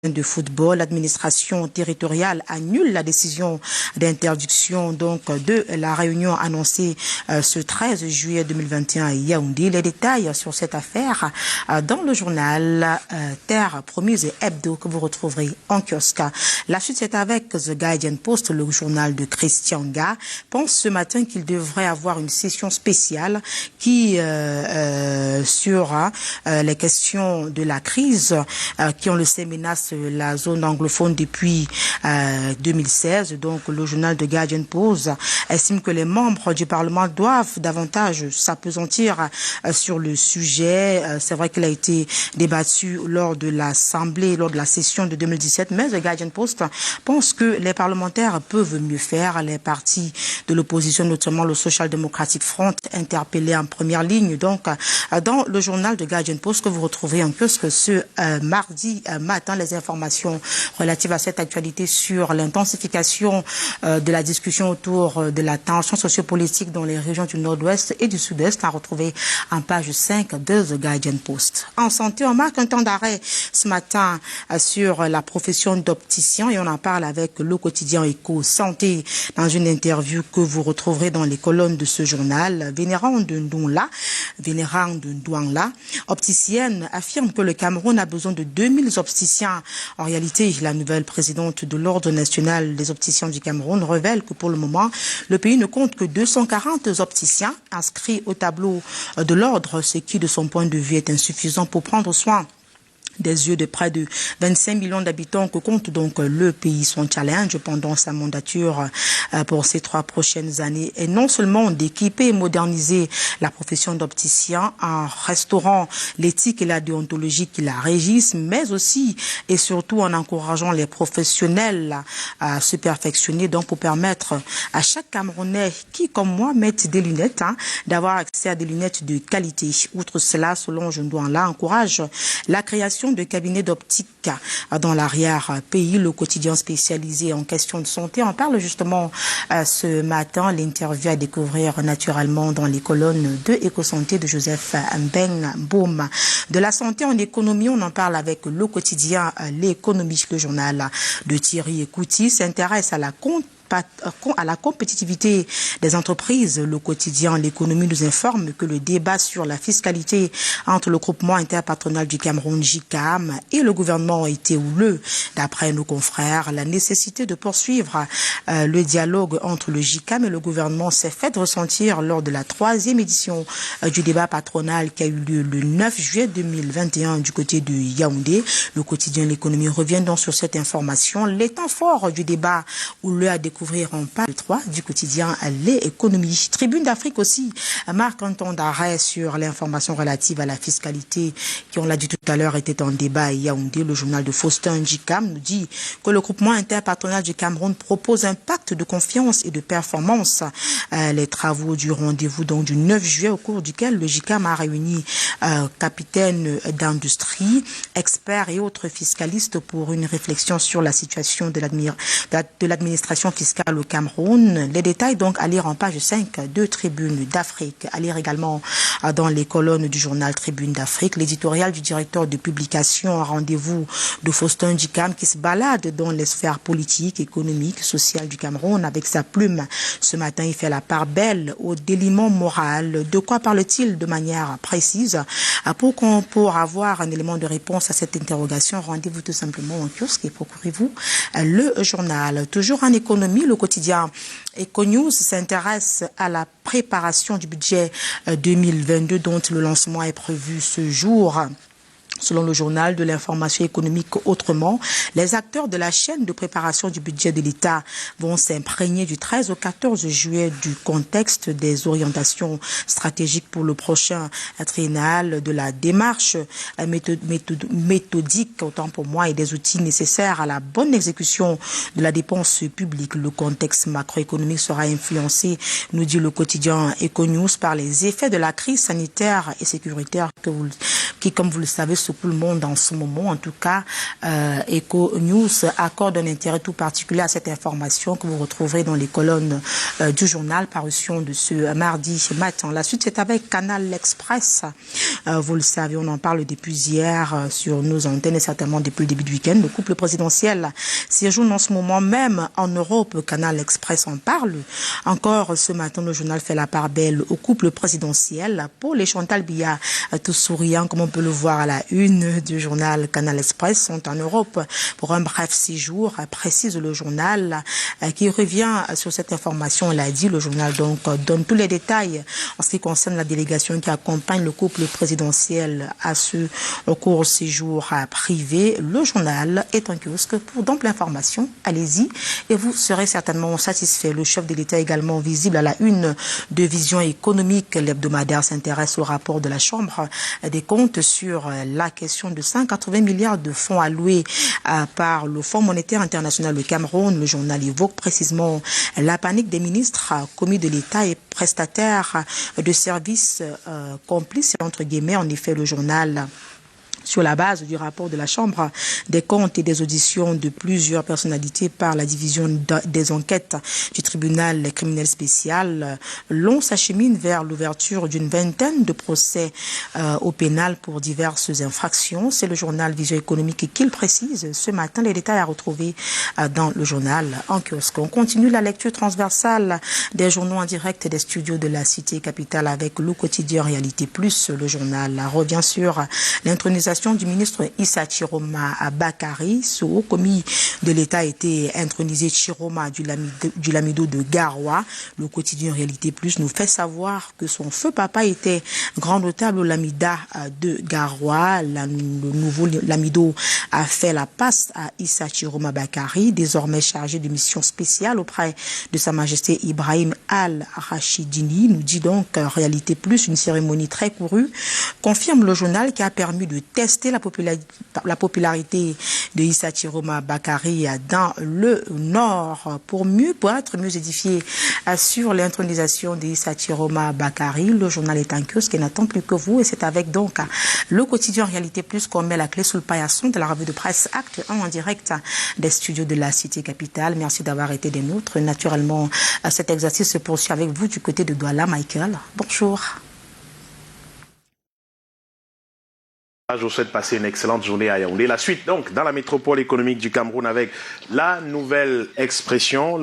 de football, l'administration territoriale annule la décision d'interdiction de la réunion annoncée ce 13 juillet 2021 à Yaoundé. Les détails sur cette affaire dans le journal Terre Promise et Hebdo que vous retrouverez en kiosque. La suite c'est avec The Guardian Post, le journal de Christian Ga pense ce matin qu'il devrait avoir une session spéciale qui sur les questions de la crise qui on le sait menacent la zone anglophone depuis 2016. Donc le journal de Guardian Post estime que les membres du Parlement doivent davantage s'appesantir sur le sujet. C'est vrai qu'il a été débattu lors de l'Assemblée, lors de la session de 2017, mais The Guardian Post pense que les parlementaires peuvent mieux faire. Les partis de l'opposition, notamment le Social Democratic Front, interpellés en première ligne. Donc dans le journal de Guardian Post que vous retrouvez en kiosque ce mardi matin, les informations relatives à cette actualité sur l'intensification de la discussion autour de la tension sociopolitique dans les régions du Nord-Ouest et du Sud-Est à retrouver en page 5 de The Guardian Post. En santé, on marque un temps d'arrêt ce matin sur la profession d'opticien et on en parle avec le quotidien Éco Santé dans une interview que vous retrouverez dans les colonnes de ce journal. Vénérande Ndouangla, opticienne, affirme que le Cameroun a besoin de 2000 opticiens. En réalité, la nouvelle présidente de l'Ordre national des opticiens du Cameroun révèle que pour le moment, le pays ne compte que 240 opticiens inscrits au tableau de l'Ordre, ce qui, de son point de vue, est insuffisant pour prendre soin des yeux de près de 25 millions d'habitants que compte donc le pays. Son challenge pendant sa mandature pour ces 3 prochaines années est non seulement d'équiper et moderniser la profession d'opticien en restaurant l'éthique et la déontologie qui la régissent, mais aussi et surtout en encourageant les professionnels à se perfectionner, donc pour permettre à chaque Camerounais qui, comme moi, mettent des lunettes, d'avoir accès à des lunettes de qualité. Outre cela, selon Ndouangla, encourage la création de cabinets d'optique dans l'arrière-pays. Le quotidien spécialisé en questions de santé en parle justement ce matin. L'interview à découvrir naturellement dans les colonnes de Éco-Santé de Joseph Mbeng Boum. De la santé en économie, on en parle avec le quotidien L'économie. Le journal de Thierry Ekouti s'intéresse à la compétitivité des entreprises. Le quotidien L'économie nous informe que le débat sur la fiscalité entre le groupement interpatronal du Cameroun, JICAM, et le gouvernement a été houleux. D'après nos confrères, la nécessité de poursuivre le dialogue entre le JICAM et le gouvernement s'est fait ressentir lors de la 3e édition du débat patronal qui a eu lieu le 9 juillet 2021 du côté de Yaoundé. Le quotidien L'économie revient donc sur cette information. Les temps forts du débat où le a découvrir en page 3 du quotidien L'économie. Tribune d'Afrique aussi marque un temps d'arrêt sur l'information relative à la fiscalité qui, on l'a dit tout à l'heure, était en débat à Yaoundé. Le journal de Faustin Njikam nous dit que le groupement interpatronal du Cameroun propose un pacte de confiance et de performance. Les travaux du rendez-vous donc du 9 juillet au cours duquel le JICAM a réuni capitaines d'industrie, experts et autres fiscalistes pour une réflexion sur la situation de l'administration fiscale au Cameroun. Les détails donc à lire en page 5 de Tribune d'Afrique. À lire également dans les colonnes du journal Tribune d'Afrique. L'éditorial du directeur de publication, un rendez-vous de Faustin Njikam qui se balade dans les sphères politiques, économiques, sociales du Cameroun avec sa plume. Ce matin, il fait la part belle au déliement moral. De quoi parle-t-il de manière précise? Pour avoir un élément de réponse à cette interrogation, rendez-vous tout simplement en kiosque et procurez-vous le journal. Toujours en économie, le quotidien Econews s'intéresse à la préparation du budget 2022 dont le lancement est prévu ce jour. Selon le journal de l'information économique autrement, les acteurs de la chaîne de préparation du budget de l'État vont s'imprégner du 13 au 14 juillet du contexte des orientations stratégiques pour le prochain triennal, de la démarche méthodique, autant pour moi, et des outils nécessaires à la bonne exécution de la dépense publique. Le contexte macroéconomique sera influencé, nous dit le quotidien Econews, par les effets de la crise sanitaire et sécuritaire qui, comme vous le savez, intéresse tout le monde en ce moment. En tout cas, Eco News accorde un intérêt tout particulier à cette information que vous retrouverez dans les colonnes du journal parution de ce mardi matin. La suite, c'est avec Canal Express. Vous le savez, on en parle depuis hier sur nos antennes et certainement depuis le début du week-end. Le couple présidentiel séjourne en ce moment même en Europe. Canal Express en parle. Encore ce matin, le journal fait la part belle au couple présidentiel. Paul et Chantal Biya, tous souriants, comme on peut le voir à la une du journal Canal Express, sont en Europe pour un bref séjour, précise le journal, qui revient sur cette information. Il a dit, le journal donc donne tous les détails en ce qui concerne la délégation qui accompagne le couple présidentiel à ce court séjour privé. Le journal est un kiosque pour d'ample information. Allez-y et vous serez certainement satisfait. Le chef de l'État également visible à la une de Vision économique. L'hebdomadaire s'intéresse au rapport de la Chambre des comptes sur la question de 180 milliards de fonds alloués par le Fonds monétaire international au Cameroun. Le journal évoque précisément la panique des ministres, commis de l'État et prestataires de services complices, entre guillemets. En effet, le journal, sur la base du rapport de la Chambre des comptes et des auditions de plusieurs personnalités par la division des enquêtes du tribunal criminel spécial, l'on s'achemine vers l'ouverture d'une vingtaine de procès au pénal pour diverses infractions. C'est le journal Vision économique qui le précise. Ce matin, les détails à retrouver dans le journal en kiosque. On continue la lecture transversale des journaux en direct des studios de la cité capitale avec le quotidien Réalité Plus. Le journal revient sur l'intronisation du ministre Issa Chiroma Bakari. Ce haut commis de l'État a été intronisé Chiroma du Lamido de Garoua. Le quotidien Réalité Plus nous fait savoir que son feu papa était grand notable au Lamida de Garoua. Le nouveau Lamido a fait la passe à Issa Chiroma Bakari, désormais chargé de mission spéciale auprès de Sa Majesté Ibrahim Al-Rachidini. Nous dit donc Réalité Plus, une cérémonie très courue, confirme le journal, qui a permis de tester la popularité de Issa Chiroma Bakari dans le Nord pour être mieux édifié sur l'intronisation de Issa Chiroma Bakari. Le journal est un kiosque qui n'attend plus que vous et c'est avec donc le quotidien Réalité Plus qu'on met la clé sous le paillasson de la revue de presse Acte 1 en direct des studios de la cité capitale. Merci d'avoir été des nôtres. Naturellement, cet exercice se poursuit avec vous du côté de Douala. Michael, bonjour. Je vous souhaite passer une excellente journée à Yaoundé. La suite, donc, dans la métropole économique du Cameroun avec la nouvelle expression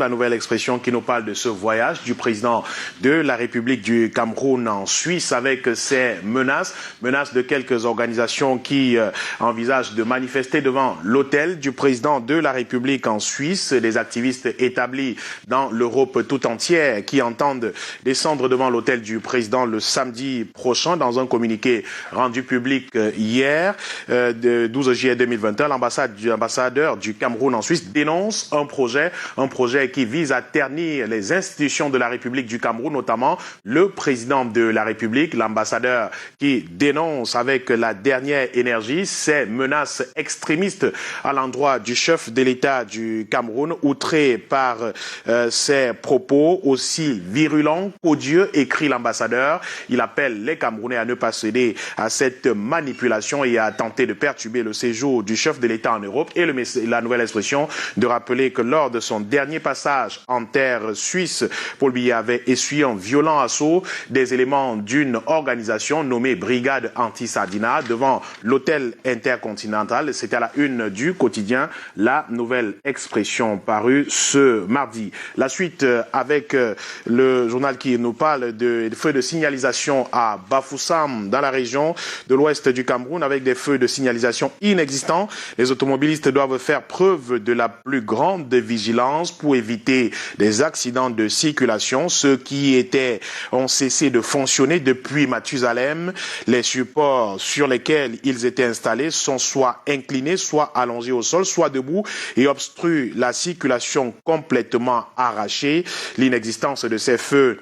qui nous parle de ce voyage du président de la République du Cameroun en Suisse avec ses menaces de quelques organisations qui envisagent de manifester devant l'hôtel du président de la République en Suisse, des activistes établis dans l'Europe tout entière qui entendent descendre devant l'hôtel du président le samedi prochain. Dans un communiqué rendu public hier, de 12 juillet 2021, l'ambassadeur du Cameroun en Suisse dénonce un projet qui vise à ternir les institutions de la République du Cameroun, notamment le président de la République. L'ambassadeur qui dénonce avec la dernière énergie ces menaces extrémistes à l'endroit du chef de l'État du Cameroun, outré par ses propos aussi virulents qu'odieux, écrit l'ambassadeur. Il appelle les Camerounais à ne pas céder à cette manipulation et à tenter de perturber le séjour du chef de l'État en Europe. Et la nouvelle expression de rappeler que lors de son dernier passage en terre suisse, Paul Biya avait essuyé un violent assaut des éléments d'une organisation nommée Brigade Anti-Sardina devant l'hôtel intercontinental. C'était à la une du quotidien, la nouvelle expression parue ce mardi. La suite avec le journal qui nous parle de feux de signalisation à Bafoussam dans la région de l'ouest du Cameroun avec des feux de signalisation inexistants. Les automobilistes doivent faire preuve de la plus grande vigilance pour éviter des accidents de circulation. Ceux qui ont cessé de fonctionner depuis Mathusalem. Les supports sur lesquels ils étaient installés sont soit inclinés, soit allongés au sol, soit debout et obstruent la circulation complètement arrachée. L'inexistence de ces feux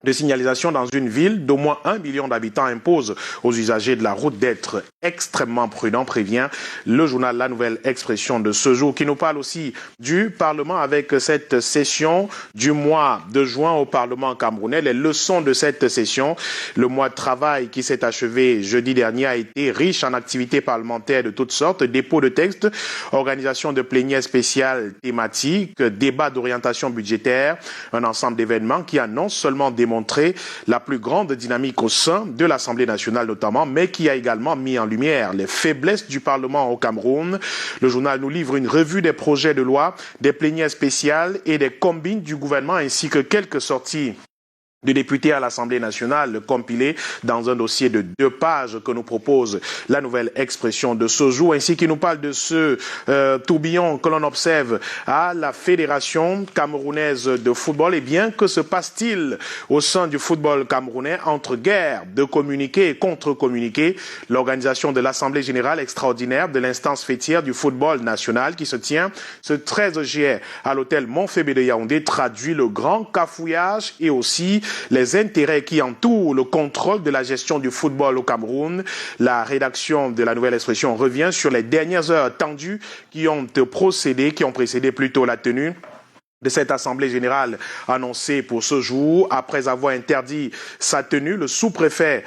de signalisation dans une ville d'au moins 1 million d'habitants impose aux usagers de la route d'être extrêmement prudents, prévient le journal La Nouvelle Expression de ce jour, qui nous parle aussi du Parlement avec cette session du mois de juin au Parlement camerounais. Les leçons de cette session, le mois de travail qui s'est achevé jeudi dernier a été riche en activités parlementaires de toutes sortes, dépôt de textes, organisation de plénières spéciales thématiques, débat d'orientation budgétaire, un ensemble d'événements qui a non seulement démontré la plus grande dynamique au sein de l'Assemblée nationale notamment, mais qui a également mis en lumière les faiblesses du Parlement au Cameroun. Le journal nous livre une revue des projets de loi, des plénières spéciales et des combines du gouvernement ainsi que quelques sorties de députés à l'Assemblée nationale compilé dans un dossier de 2 pages que nous propose La Nouvelle Expression de ce jour, ainsi qu'il nous parle de ce tourbillon que l'on observe à la Fédération camerounaise de football. Et bien, que se passe-t-il au sein du football camerounais entre guerre de communiqués et contre-communiqués? L'organisation de l'Assemblée générale extraordinaire de l'instance fêtière du football national qui se tient ce 13 juillet à l'hôtel Montfébé de Yaoundé traduit le grand cafouillage et aussi les intérêts qui entourent le contrôle de la gestion du football au Cameroun. La rédaction de La Nouvelle Expression revient sur les dernières heures tendues qui ont précédé plutôt la tenue de cette Assemblée générale annoncée pour ce jour. Après avoir interdit sa tenue, le sous-préfet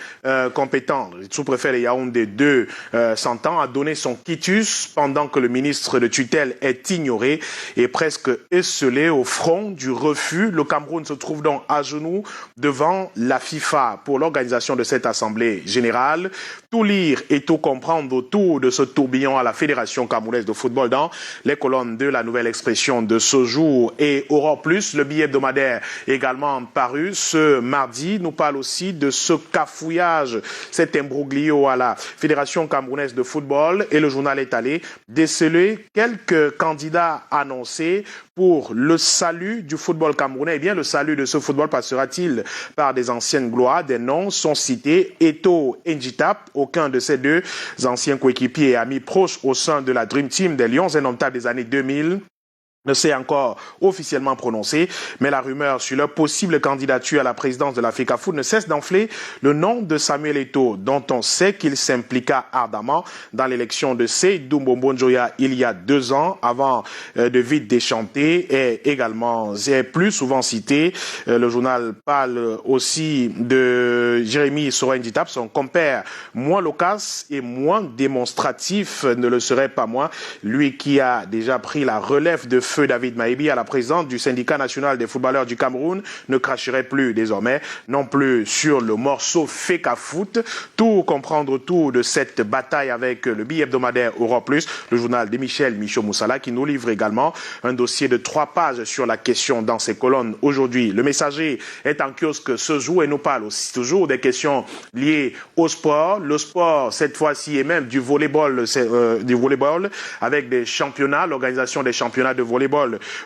compétent, le sous-préfet de Yaoundé 2, s'entend, a donné son quitus pendant que le ministre de tutelle est ignoré et presque esselé au front du refus. Le Cameroun se trouve donc à genoux devant la FIFA pour l'organisation de cette Assemblée générale. Tout lire et tout comprendre autour de ce tourbillon à la Fédération camerounaise de football dans les colonnes de La Nouvelle Expression de ce jour. Et Aurore Plus, le billet hebdomadaire également paru ce mardi, nous parle aussi de ce cafouillage, cet imbroglio à la Fédération camerounaise de football. Et le journal est allé déceler quelques candidats annoncés pour le salut du football camerounais. Eh bien, le salut de ce football passera-t-il par des anciennes gloires? Des noms sont cités. Eto Njitap, aucun de ces 2 anciens coéquipiers et amis proches au sein de la Dream Team des Lions indomptables des années 2000, ne s'est encore officiellement prononcé, mais la rumeur sur leur possible candidature à la présidence de la FECAFOOT ne cesse d'enfler le nom de Samuel Eto'o, dont on sait qu'il s'impliqua ardemment dans l'élection de Seydou Mbombo Njoya il y a 2 ans, avant de vite déchanter, et également, c'est plus souvent cité. Le journal parle aussi de Jérémy Soren-Ditap, son compère moins loquace et moins démonstratif, ne le serait pas moins, lui qui a déjà pris la relève de Feu David Maïbi à la présidente du syndicat national des footballeurs du Cameroun, ne cracherait plus désormais non plus sur le morceau FECAFOOT. Tout comprendre autour de cette bataille avec le billet hebdomadaire Aurore Plus, le journal de Michel Michaud-Moussala qui nous livre également un dossier de 3 pages sur la question dans ses colonnes aujourd'hui. Le Messager est en kiosque ce jour et nous parle aussi toujours des questions liées au sport. Le sport, cette fois-ci, est même du volleyball avec des championnats, l'organisation des championnats de volleyball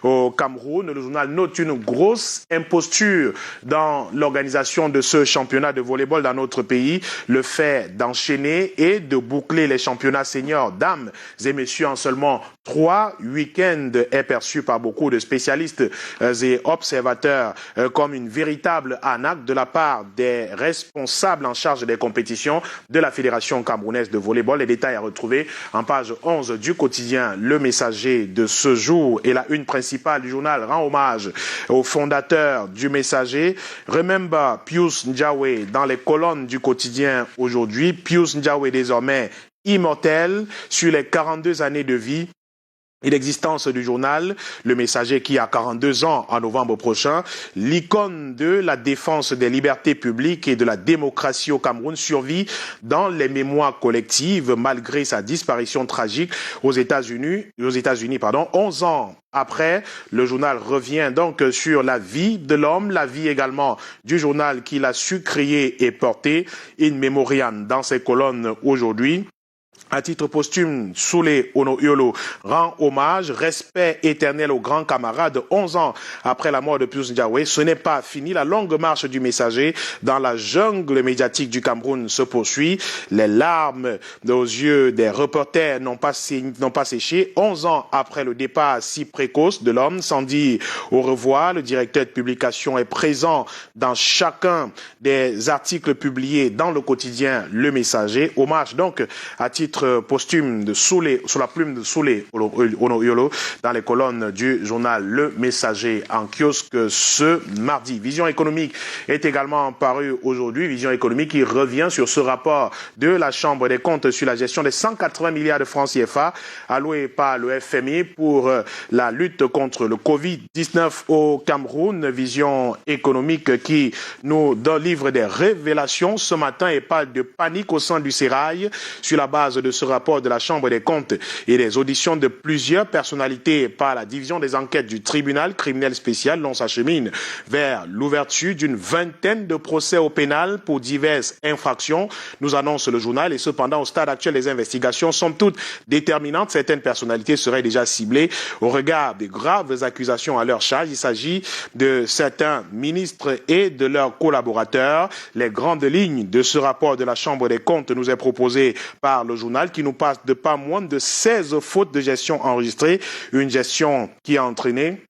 au Cameroun. Le journal note une grosse imposture dans l'organisation de ce championnat de volleyball dans notre pays. Le fait d'enchaîner et de boucler les championnats seniors dames et messieurs en seulement 3 week-ends est perçu par beaucoup de spécialistes et observateurs comme une véritable arnaque de la part des responsables en charge des compétitions de la Fédération camerounaise de volleyball. Les détails à retrouver en page 11 du quotidien Le Messager de ce jour. Et la une principale du journal rend hommage au fondateur du Messager. Remember Pius Njahwe dans les colonnes du quotidien aujourd'hui. Pius Njahwe désormais immortel sur les 42 années de vie et l'existence du journal, Le Messager qui a 42 ans en novembre prochain, l'icône de la défense des libertés publiques et de la démocratie au Cameroun survit dans les mémoires collectives malgré sa disparition tragique aux États-Unis, 11 ans après. Le journal revient donc sur la vie de l'homme, la vie également du journal qu'il a su créer et porter, In Memoriam dans ses colonnes aujourd'hui. À titre posthume, Soulé Ono Yolo rend hommage, respect éternel aux grands camarades 11 ans après la mort de Pius Ndiaye. Ce n'est pas fini. La longue marche du messager dans la jungle médiatique du Cameroun se poursuit. Les larmes aux yeux des reporters n'ont pas séché. 11 ans après le départ si précoce de l'homme, sans dire au revoir, le directeur de publication est présent dans chacun des articles publiés dans le quotidien Le Messager. Hommage donc à titre posthume de Soulé, sous la plume de Soulé Ono Yolo, dans les colonnes du journal Le Messager en kiosque ce mardi. Vision économique est également parue aujourd'hui. Vision économique qui revient sur ce rapport de la Chambre des comptes sur la gestion des 180 milliards de francs CFA alloués par le FMI pour la lutte contre le Covid-19 au Cameroun. Vision économique qui nous livre des révélations ce matin et parle de panique au sein du sérail sur la base de ce rapport de la Chambre des comptes et des auditions de plusieurs personnalités par la division des enquêtes du tribunal criminel spécial. L'on s'achemine vers l'ouverture d'une vingtaine de procès au pénal pour diverses infractions, nous annonce le journal. Et cependant, au stade actuel, les investigations sont toutes déterminantes. Certaines personnalités seraient déjà ciblées au regard des graves accusations à leur charge. Il s'agit de certains ministres et de leurs collaborateurs. Les grandes lignes de ce rapport de la Chambre des comptes nous est proposé par le journal, qui nous passe de pas moins de 16 fautes de gestion enregistrées, une gestion qui a entraîné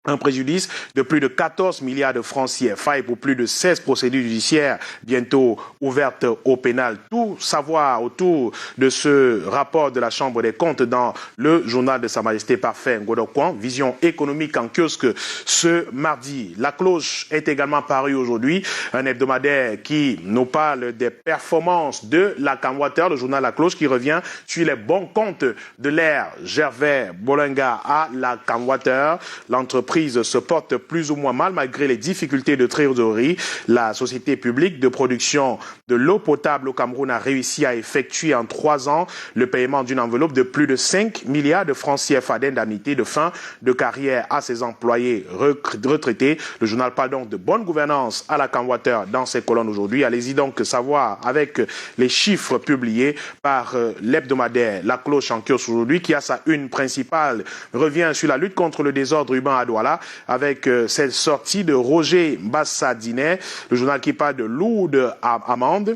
un préjudice de plus de 14 milliards de francs CFA et pour plus de 16 procédures judiciaires bientôt ouvertes au pénal. Tout savoir autour de ce rapport de la Chambre des comptes dans le journal de Sa Majesté Parfait Ngodokwan. Vision économique en kiosque ce mardi. La Cloche est également parue aujourd'hui, un hebdomadaire qui nous parle des performances de la Camwater, le journal La Cloche qui revient sur les bons comptes de l'ère Gervais Bolenga à la Camwater. L'entreprise se porte plus ou moins mal malgré les difficultés de trésorerie. La société publique de production de l'eau potable au Cameroun a réussi à effectuer en 3 ans le paiement d'une enveloppe de plus de 5 milliards de francs CFA d'indemnité de fin de carrière à ses employés retraités. Le journal parle donc de bonne gouvernance à la Camwater dans ses colonnes aujourd'hui. Allez-y donc savoir avec les chiffres publiés par l'hebdomadaire La Cloche en kiosque aujourd'hui, qui a sa une principale, revient sur la lutte contre le désordre urbain à Douala, avec cette sortie de Roger Bassadinet, le journal qui parle de lourdes amendes,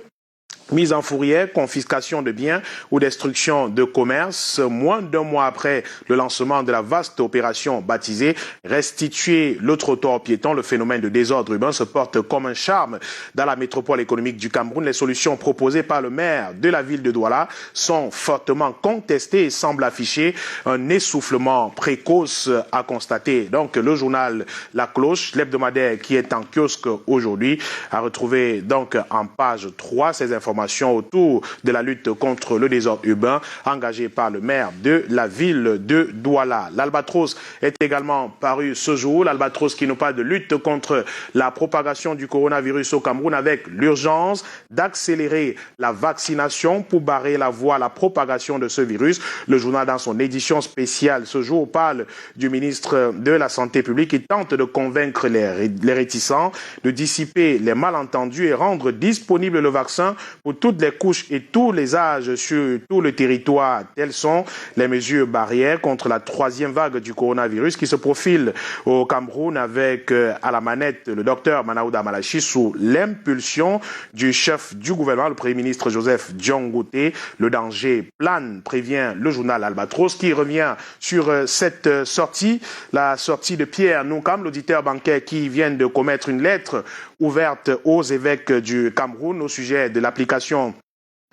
mise en fourrière, confiscation de biens ou destruction de commerce. Moins d'un mois après le lancement de la vaste opération baptisée Restituer le trottoir piéton, le phénomène de désordre urbain se porte comme un charme dans la métropole économique du Cameroun. Les solutions proposées par le maire de la ville de Douala sont fortement contestées et semblent afficher un essoufflement précoce à constater. Donc le journal La Cloche, l'hebdomadaire qui est en kiosque aujourd'hui, a retrouvé donc en page 3 ces informations autour de la lutte contre le désordre urbain engagée par le maire de la ville de Douala. L'Albatros est également paru ce jour. L'Albatros qui nous parle de lutte contre la propagation du coronavirus au Cameroun avec l'urgence d'accélérer la vaccination pour barrer la voie à la propagation de ce virus. Le journal, dans son édition spéciale ce jour, parle du ministre de la Santé publique qui tente de convaincre les réticents de dissiper les malentendus et rendre disponible le vaccin pour toutes les couches et tous les âges sur tout le territoire. Telles sont les mesures barrières contre la 3e vague du coronavirus qui se profile au Cameroun avec à la manette le docteur Manaouda Malachi sous l'impulsion du chef du gouvernement, le Premier ministre Joseph Dion-Ngouté. Le danger plane, prévient le journal Albatros qui revient sur cette sortie, la sortie de Pierre Noukam, l'auditeur bancaire qui vient de commettre une lettre ouverte aux évêques du Cameroun au sujet de l'application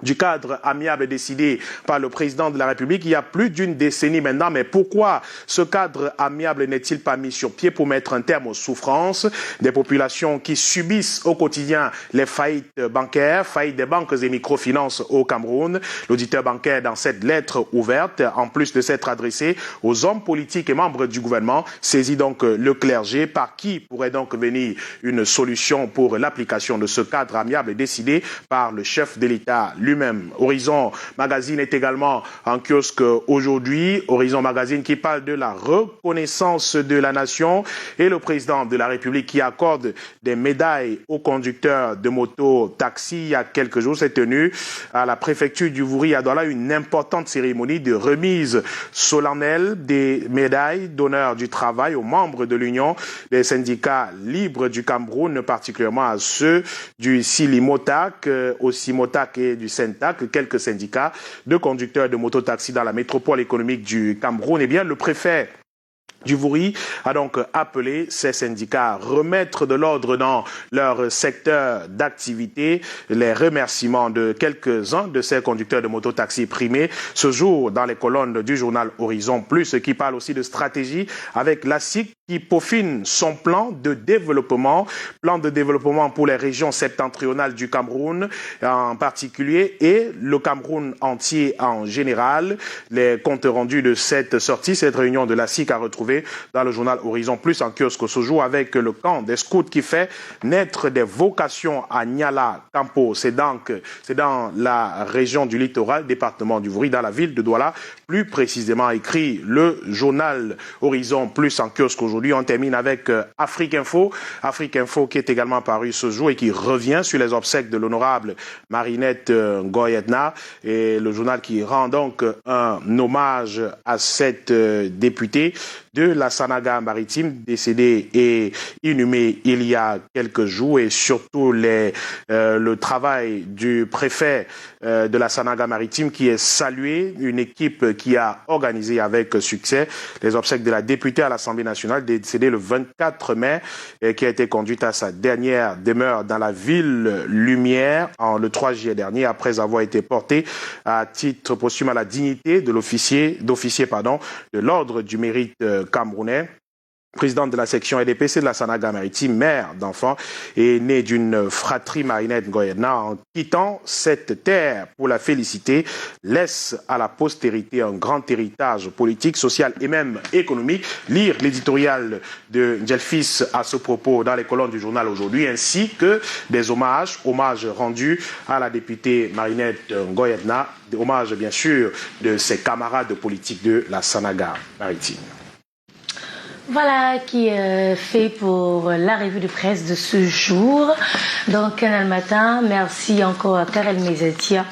du cadre amiable décidé par le président de la République il y a plus d'une décennie maintenant. Mais pourquoi ce cadre amiable n'est-il pas mis sur pied pour mettre un terme aux souffrances des populations qui subissent au quotidien les faillites bancaires, faillites des banques et microfinances au Cameroun? L'auditeur bancaire, dans cette lettre ouverte, en plus de s'être adressé aux hommes politiques et membres du gouvernement, saisit donc le clergé. Par qui pourrait donc venir une solution pour l'application de ce cadre amiable décidé par le chef de l'État lui-même. Horizon Magazine est également en kiosque aujourd'hui. Horizon Magazine qui parle de la reconnaissance de la nation et le président de la République qui accorde des médailles aux conducteurs de moto-taxi. Il y a quelques jours, s'est tenue à la préfecture du Vouri à Douala une importante cérémonie de remise solennelle des médailles d'honneur du travail aux membres de l'Union des syndicats libres du Cameroun, particulièrement à ceux du Silimotac, au Simotac et du Sentac, quelques syndicats de conducteurs de moto-taxi dans la métropole économique du Cameroun. Eh bien, le préfet du Vouri a donc appelé ces syndicats à remettre de l'ordre dans leur secteur d'activité. Les remerciements de quelques-uns de ces conducteurs de moto-taxi primés ce jour dans les colonnes du journal Horizon Plus, qui parle aussi de stratégie avec la SIC qui peaufine son plan de développement pour les régions septentrionales du Cameroun en particulier et le Cameroun entier en général. Les comptes rendus de cette sortie, cette réunion de la SIC à retrouver dans le journal Horizon Plus en kiosque ce jour avec le camp des scouts qui fait naître des vocations à Niala Campo. C'est dans la région du littoral, département du Vouri, dans la ville de Douala, plus précisément écrit le journal Horizon Plus en kiosque aujourd'hui. On termine avec Afrique Info qui est également paru ce jour et qui revient sur les obsèques de l'honorable Marinette Ngoyedna et le journal qui rend donc un hommage à cette députée de la Sanaga maritime décédée et inhumée il y a quelques jours et surtout le travail du préfet de la Sanaga maritime qui est salué, une équipe qui a organisé avec succès les obsèques de la députée à l'Assemblée nationale décédée le 24 mai et qui a été conduite à sa dernière demeure dans la ville Lumière le 3 juillet dernier après avoir été portée à titre posthume à la dignité de d'officier de l'ordre du mérite camerounais. Présidente de la section EDPC de la Sanaga maritime, mère d'enfants, et née d'une fratrie Marinette Ngoyedna, en quittant cette terre pour la féliciter, laisse à la postérité un grand héritage politique, social et même économique. Lire l'éditorial de Njelfis à ce propos dans les colonnes du journal aujourd'hui, ainsi que des hommages rendus à la députée Marinette Ngoyedna, hommages bien sûr de ses camarades politiques de la Sanaga maritime. Voilà qui est fait pour la revue de presse de ce jour dans Canal Matin. Merci encore à Karel Mezatia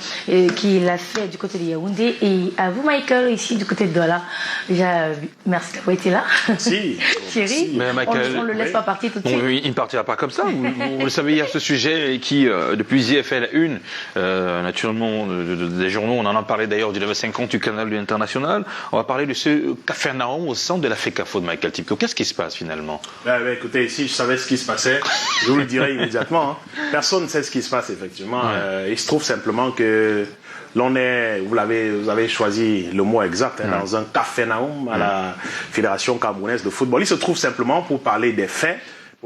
qui l'a fait du côté de Yaoundé et à vous Michael ici du côté de Douala. Déjà merci d'avoir été là. Si. Thierry, on ne le laisse pas partir tout de suite. Oui, il ne partira pas comme ça. Vous le savez, il y a ce sujet qui depuis hier fait la une naturellement des journaux. On en a parlé d'ailleurs du 9h50 du canal de l'International. On va parler de ce Capharnaüm au centre de la FECAFO de Michael Tipko. Qu'est-ce qui se passe finalement? Écoutez, si je savais ce qui se passait, je vous le dirais immédiatement. Personne ne sait ce qui se passe effectivement. Ouais. Il se trouve simplement que l'on est, vous avez choisi le mot exact, dans un Capharnaüm à la Fédération camerounaise de football. Il se trouve simplement pour parler des faits.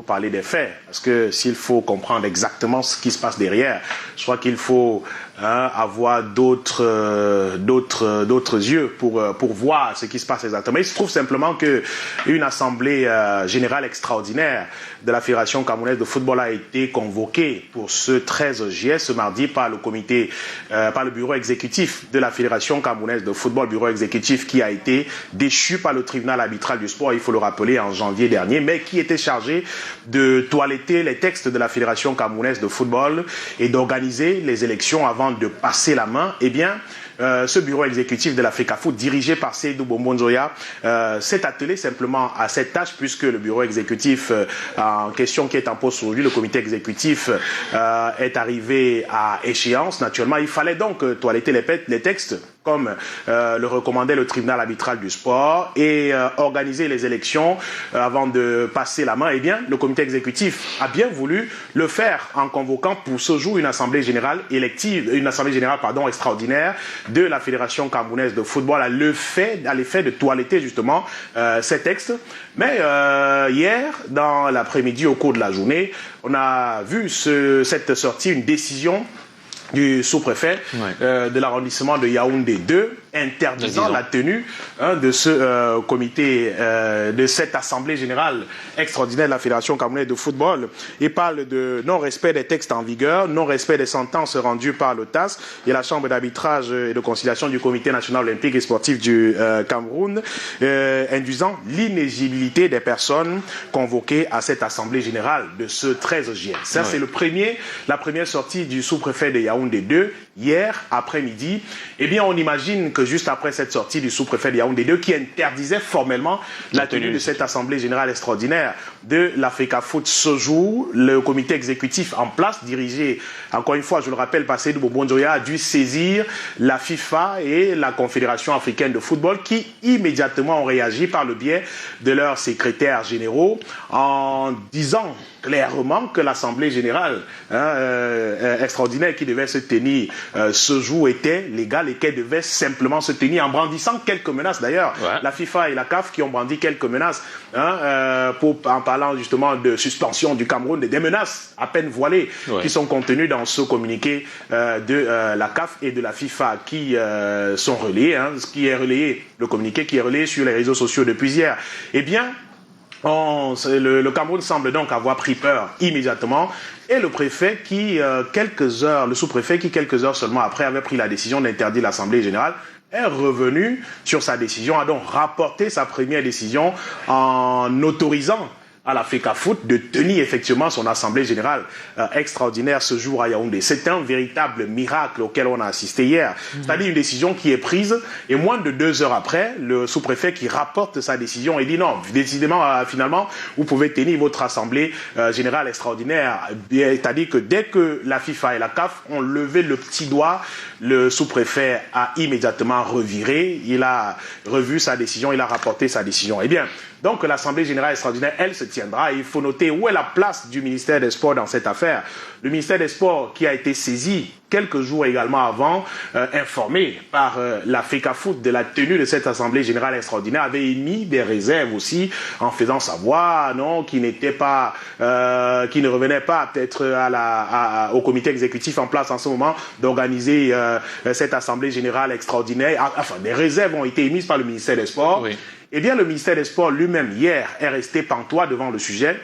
Parce que s'il faut comprendre exactement ce qui se passe derrière, je crois qu'il faut avoir d'autres yeux pour voir ce qui se passe exactement. Il se trouve simplement que une assemblée générale extraordinaire de la Fédération camerounaise de football a été convoquée pour ce 13 juillet, ce mardi, par le bureau exécutif de la Fédération camerounaise de football, bureau exécutif qui a été déchu par le tribunal arbitral du sport, il faut le rappeler, en janvier dernier, mais qui était chargé de toiletter les textes de la Fédération camerounaise de football et d'organiser les élections avant de passer la main. Eh bien, ce bureau exécutif de la FECAFO, dirigé par Seydou Bombonzoya, s'est attelé simplement à cette tâche puisque le bureau exécutif en question qui est en poste aujourd'hui, le comité exécutif, est arrivé à échéance. Naturellement, il fallait donc toiletter les textes comme le recommandait le tribunal arbitral du sport et organiser les élections avant de passer la main. Eh bien, le comité exécutif a bien voulu le faire en convoquant pour ce jour une assemblée générale extraordinaire de la Fédération camerounaise de football à l'effet de toiletter justement ces textes. Mais hier, dans l'après-midi, au cours de la journée, on a vu cette sortie, une décision du sous-préfet de l'arrondissement de Yaoundé 2 interdisant la tenue de ce comité, de cette assemblée générale extraordinaire de la Fédération camerounaise de football. Il parle de non-respect des textes en vigueur, non-respect des sentences rendues par le TAS et la Chambre d'arbitrage et de conciliation du Comité national olympique et sportif du Cameroun, induisant l'inéligibilité des personnes convoquées à cette assemblée générale de ce 13 juillet. Ça, c'est la première sortie du sous-préfet de Yaoundé 2 hier après-midi. Eh bien, on imagine que juste après cette sortie du sous-préfet de Yaoundé 2 qui interdisait formellement la tenue de cette assemblée générale extraordinaire de l'Africafoot ce jour, le comité exécutif en place, dirigé, encore une fois, je le rappelle, par Seydou Bobonjoya, a dû saisir la FIFA et la Confédération africaine de football qui immédiatement ont réagi par le biais de leurs secrétaires généraux en disant clairement que l'Assemblée générale extraordinaire qui devait se tenir ce jour était légale et qu'elle devait simplement se tenir en brandissant quelques menaces. D'ailleurs, la FIFA et la CAF qui ont brandi quelques menaces en parlant justement de suspension du Cameroun, des menaces à peine voilées qui sont contenues dans ce communiqué de la CAF et de la FIFA qui sont relayés, le communiqué qui est relayé sur les réseaux sociaux depuis hier. Eh bien, le Cameroun semble donc avoir pris peur immédiatement et le préfet le sous-préfet qui quelques heures seulement après avait pris la décision d'interdire l'Assemblée générale est revenu sur sa décision, a donc rapporté sa première décision en autorisant à la FECAFOOT de tenir effectivement son assemblée générale extraordinaire ce jour à Yaoundé. C'est un véritable miracle auquel on a assisté hier. C'est-à-dire une décision qui est prise et moins de 2 heures après, le sous-préfet qui rapporte sa décision et dit non, décidément, finalement, vous pouvez tenir votre assemblée générale extraordinaire. C'est-à-dire que dès que la FIFA et la CAF ont levé le petit doigt, le sous-préfet a immédiatement reviré, il a revu sa décision, il a rapporté sa décision. Eh bien, donc l'Assemblée générale extraordinaire, elle se tiendra. Il faut noter où est la place du ministère des Sports dans cette affaire. Le ministère des Sports qui a été saisi quelques jours également avant, informé par la FECAFOOT de la tenue de cette Assemblée générale extraordinaire, avait émis des réserves aussi en faisant savoir qu'il ne revenait pas peut-être au comité exécutif en place en ce moment d'organiser cette Assemblée générale extraordinaire. Enfin, des réserves ont été émises par le ministère des Sports. Oui. Eh bien, le ministère des Sports lui-même, hier, est resté pantois devant le sujet,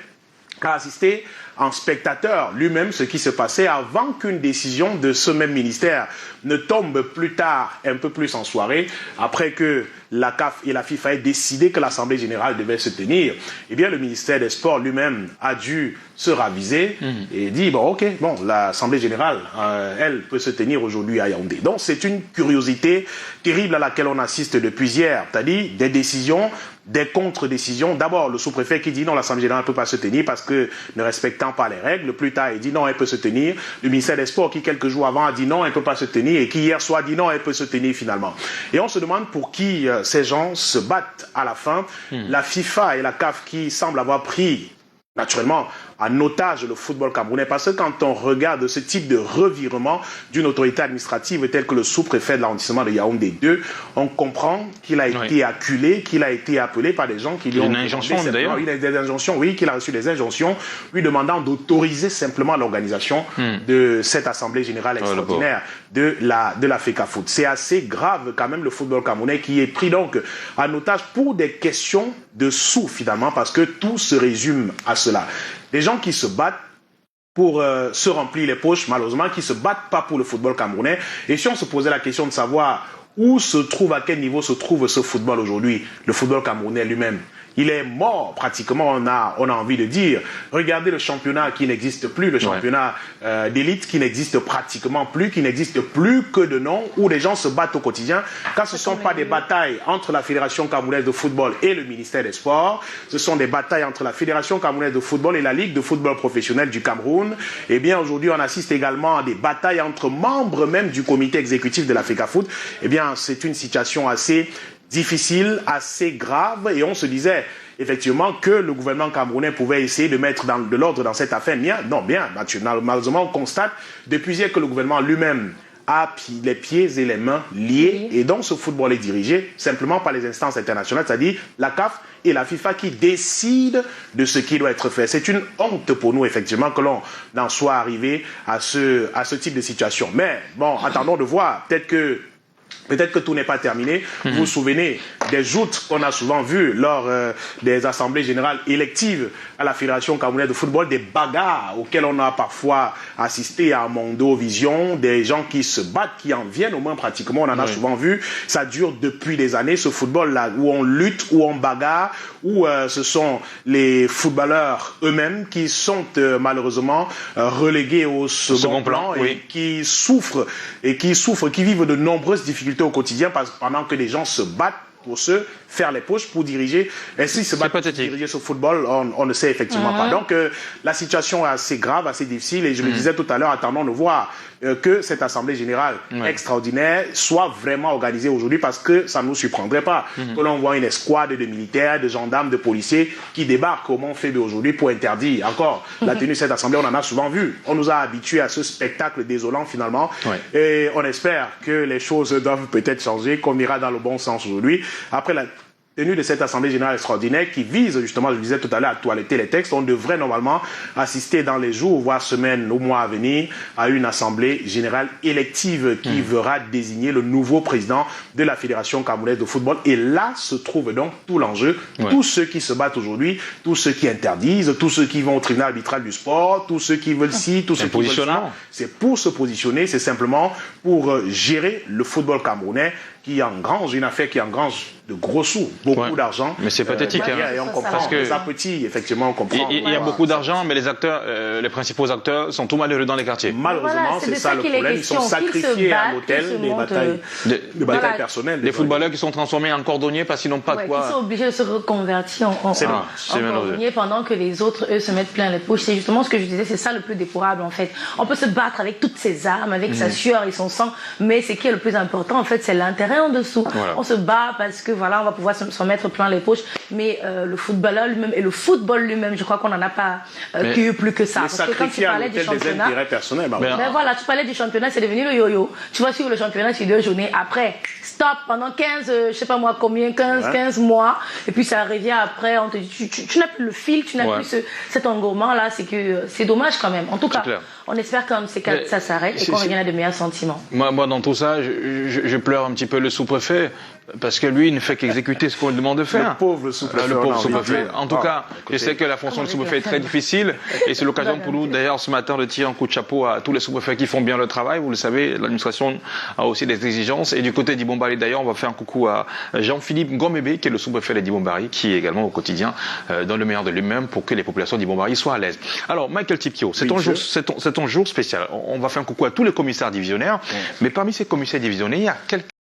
a assisté en spectateur lui-même ce qui se passait avant qu'une décision de ce même ministère ne tombe plus tard, un peu plus en soirée, après que la CAF et la FIFA aient décidé que l'Assemblée générale devait se tenir. Eh bien, le ministère des Sports lui-même a dû se raviser et dit, l'Assemblée générale, elle peut se tenir aujourd'hui à Yaoundé. Donc, c'est une curiosité terrible à laquelle on assiste depuis hier, c'est-à-dire des décisions, des contre-décisions. D'abord, le sous-préfet qui dit non, l'Assemblée générale ne peut pas se tenir parce que ne respectant pas les règles. Plus tard, il dit non, elle peut se tenir. Le ministère des Sports qui, quelques jours avant, a dit non, elle ne peut pas se tenir et qui, hier soir, dit non, elle peut se tenir finalement. Et on se demande pour qui ces gens se battent à la fin. La FIFA et la CAF qui semblent avoir pris naturellement en otage le football camerounais, parce que quand on regarde ce type de revirement d'une autorité administrative telle que le sous-préfet de l'arrondissement de Yaoundé 2, on comprend qu'il a été acculé, qu'il a été appelé par des gens qui lui ont une injonction d'ailleurs. Il a des injonctions, oui, qu'il a reçu des injonctions lui demandant d'autoriser simplement l'organisation de cette assemblée générale extraordinaire de la FECAFOOT. C'est assez grave quand même le football camerounais qui est pris donc en otage pour des questions de sous finalement, parce que tout se résume à cela. Les gens qui se battent pour se remplir les poches, malheureusement, qui ne se battent pas pour le football camerounais. Et si on se posait la question de savoir où se trouve, à quel niveau se trouve ce football aujourd'hui, le football camerounais lui-même, il est mort pratiquement, on a envie de dire. Regardez le championnat qui n'existe plus, le championnat d'élite qui n'existe pratiquement plus, qui n'existe plus que de nom, où les gens se battent au quotidien. Quand ce ne sont pas des batailles entre la Fédération camerounaise de football et le ministère des Sports, ce sont des batailles entre la Fédération camerounaise de football et la Ligue de football professionnel du Cameroun. Eh bien, aujourd'hui, on assiste également à des batailles entre membres même du comité exécutif de la FECAFOOT. Eh bien, c'est une situation assez difficile, assez grave, et on se disait effectivement que le gouvernement camerounais pouvait essayer de mettre de l'ordre dans cette affaire. Malheureusement, on constate depuis hier que le gouvernement lui-même a les pieds et les mains liés, et donc ce football est dirigé simplement par les instances internationales, c'est-à-dire la CAF et la FIFA qui décident de ce qui doit être fait. C'est une honte pour nous, effectivement, que l'on en soit arrivé à ce type de situation. Mais bon, attendons de voir. Peut-être que Peut-être que tout n'est pas terminé. Vous vous souvenez des joutes qu'on a souvent vues lors des assemblées générales électives à la Fédération camerounaise de football, des bagarres auxquelles on a parfois assisté à Mondo Vision, des gens qui se battent, qui en viennent au moins pratiquement, on en a souvent vu. Ça dure depuis des années, ce football-là, où on lutte, où on bagarre, où ce sont les footballeurs eux-mêmes qui sont malheureusement relégués au second plan et qui souffrent, qui vivent de nombreuses difficultés au quotidien pendant que les gens se battent pour se faire les poches, pour diriger. Et s'ils se battent pour diriger ce football, on ne sait effectivement pas. Donc la situation est assez grave, assez difficile. Et je me disais tout à l'heure, attendons de voir que cette Assemblée générale extraordinaire soit vraiment organisée aujourd'hui, parce que ça ne nous surprendrait pas que l'on voit une escouade de militaires, de gendarmes, de policiers qui débarquent comme on fait aujourd'hui pour interdire encore la tenue de cette Assemblée. On en a souvent vu. On nous a habitués à ce spectacle désolant finalement. Et on espère que les choses doivent peut-être changer, qu'on ira dans le bon sens aujourd'hui. Après la tenue de cette Assemblée générale extraordinaire qui vise justement, je le disais tout à l'heure, à actualiser les textes, on devrait normalement assister dans les jours, voire semaines ou mois à venir, à une Assemblée générale élective qui verra désigner le nouveau président de la Fédération camerounaise de football. Et là se trouve donc tout l'enjeu. Tous ceux qui se battent aujourd'hui, tous ceux qui interdisent, tous ceux qui vont au tribunal arbitral du sport, tous ceux qui veulent tous ceux qui veulent ça, c'est pour se positionner, c'est simplement pour gérer le football camerounais qui engrange, une affaire qui engrange de gros sous, beaucoup d'argent. Mais c'est pathétique. Et on comprend. Parce que les petits, effectivement, on comprend. Il y a beaucoup d'argent, mais les acteurs, les principaux acteurs sont tout malheureux dans les quartiers. Malheureusement, c'est ça le problème. Ils sont sacrifiés à l'hôtel des batailles personnelles. Des footballeurs qui sont transformés en cordonniers parce qu'ils n'ont pas de quoi. Ils sont obligés de se reconvertir en cordonniers pendant que les autres, eux, se mettent plein les poches. C'est justement ce que je disais, c'est ça le plus déplorable en fait. On peut se battre avec toutes ses armes, avec sa sueur et son sang, mais ce qui est le plus important en fait, c'est l'intérêt en dessous. On se bat parce que voilà, on va pouvoir s'en mettre plein les poches, mais le footballeur lui-même et le football lui-même, je crois qu'on n'en a pas eu plus que ça. Parce que quand tu parlais du championnat, voilà, tu parlais du championnat, c'est devenu le yo-yo. Tu vas suivre le championnat sur 2 journées, après stop pendant 15, je sais pas moi combien, 15 mois, et puis ça revient après, on te dit, tu n'as plus le fil, tu n'as plus cet engouement là, c'est dommage quand même. En tout cas, on espère que ça s'arrête et qu'on revienne à de meilleurs sentiments. Moi, dans tout ça, je pleure un petit peu le sous-préfet, parce que lui, il ne fait qu'exécuter ce qu'on lui demande de faire. Le pauvre sous-préfet. Le pauvre sous-préfet. En tout cas, je sais que la fonction de sous-préfet est très difficile, et c'est l'occasion pour nous, d'ailleurs, ce matin, de tirer un coup de chapeau à tous les sous-préfets qui font bien le travail. Vous le savez, l'administration a aussi des exigences. Et du côté d'Ibombari, d'ailleurs, on va faire un coucou à Jean-Philippe Gomébé, qui est le sous-préfet d'Ibombari, qui est également au quotidien dans le meilleur de lui-même pour que les populations d'Ibombari soient à l'aise. Alors, Michael Tipkio, c'est ton jour spécial. On va faire un coucou à tous les commissaires divisionnaires, mais parmi ces commissaires divisionnaires, il y a quelques